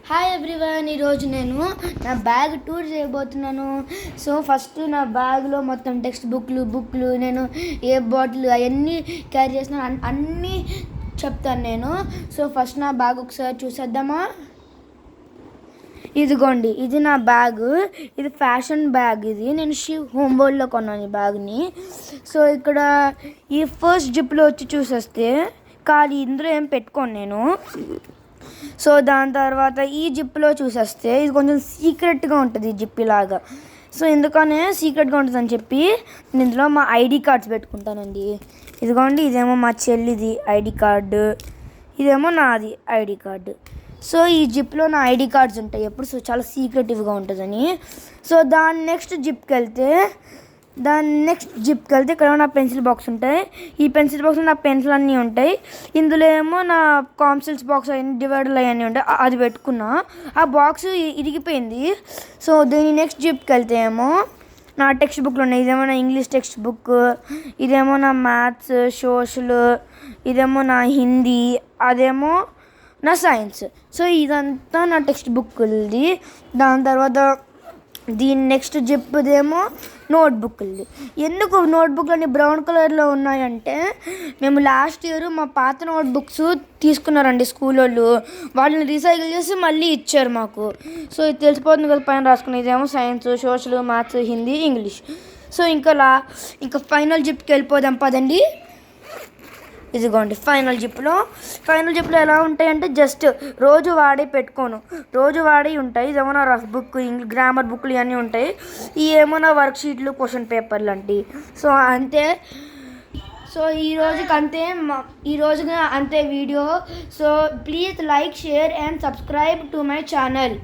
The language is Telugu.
Hi everyone. ఈరోజు నేను నా బ్యాగ్ టూర్ చేయబోతున్నాను. సో ఫస్ట్ నా బ్యాగ్లో మొత్తం టెక్స్ట్ బుక్లు నేను ఏ బాటిల్ అవన్నీ క్యారీ చేసిన అన్నీ చెప్తాను నేను. సో ఫస్ట్ నా బ్యాగ్ ఒకసారి చూసేద్దామా. ఇదిగోండి, ఇది నా బ్యాగ్. ఇది ఫ్యాషన్ బ్యాగ్. ఇది నేను హోమ్ వరల్డ్లో కొన్నాను ఈ బ్యాగ్ని. సో ఇక్కడ ఈ ఫస్ట్ జిప్లో వచ్చి చూసేస్తే ఖాళీ, ఇందులో ఏం పెట్టుకోను నేను. సో దాని తర్వాత ఈ జిప్లో చూసేస్తే ఇది కొంచెం సీక్రెట్గా ఉంటుంది ఈ జిప్ ఇలాగా. సో ఎందుకనే సీక్రెట్గా ఉంటుందని చెప్పి నేను ఇందులో మా ఐడి కార్డ్స్ పెట్టుకుంటానండి. ఇదిగోండి, ఇదేమో మా చెల్లిది ఐడి కార్డు, ఇదేమో నాది ఐడి కార్డు. సో ఈ జిప్లో నా ఐడి కార్డ్స్ ఉంటాయి ఎప్పుడు. సో చాలా సీక్రెటివ్గా ఉంటుందని. సో నెక్స్ట్ జిప్కి వెళ్తే ఇక్కడ నా పెన్సిల్ బాక్స్ ఉంటాయి. ఈ పెన్సిల్ బాక్స్లో నా పెన్సిల్ అన్నీ ఉంటాయి. ఇందులో ఏమో నా కాన్సిల్స్ బాక్స్ అవన్నీ డివైడర్లు అవన్నీ ఉంటాయి. అది పెట్టుకున్నా. ఆ బాక్స్ ఇరిగిపోయింది. సో దీని నెక్స్ట్ జిప్కి వెళ్తే ఏమో నా టెక్స్ట్ బుక్లు ఉన్నాయి. ఇదేమో నా ఇంగ్లీష్ టెక్స్ట్ బుక్, ఇదేమో నా మ్యాథ్స్ సోషల్, ఇదేమో నా హిందీ, అదేమో నా సైన్స్. సో ఇదంతా నా టెక్స్ట్ బుక్ది. దాని తర్వాత దీని నెక్స్ట్ జిప్దేమో నోట్బుక్ది. ఎందుకు నోట్బుక్లు బ్రౌన్ కలర్లో ఉన్నాయంటే, మేము లాస్ట్ ఇయర్ మా పాత నోట్బుక్స్ తీసుకున్నారండి స్కూల్ వాళ్ళని రీసైకిల్ చేసి మళ్ళీ ఇచ్చారు మాకు. సో ఇది తెలిసిపోతుంది కదా పైన రాసుకుని. ఇదేమో science social maths Hindi English. So ఇంకా ఫైనల్ జిప్కి వెళ్ళిపోదాం పదండి. ఇదిగోండి ఫైనల్ జిప్లో ఎలా ఉంటాయంటే జస్ట్ రోజు వాడి పెట్టుకోను, రోజు వాడి ఉంటాయి. ఇదేమో నా రఫ్ బుక్, గ్రామర్ బుక్లు ఇవన్నీ ఉంటాయి. ఈ ఏమో నా వర్క్ షీట్లు క్వశ్చన్ పేపర్లు అండి. సో అంతే. సో ఈరోజుకి అంతే video. So please like share and subscribe to my channel.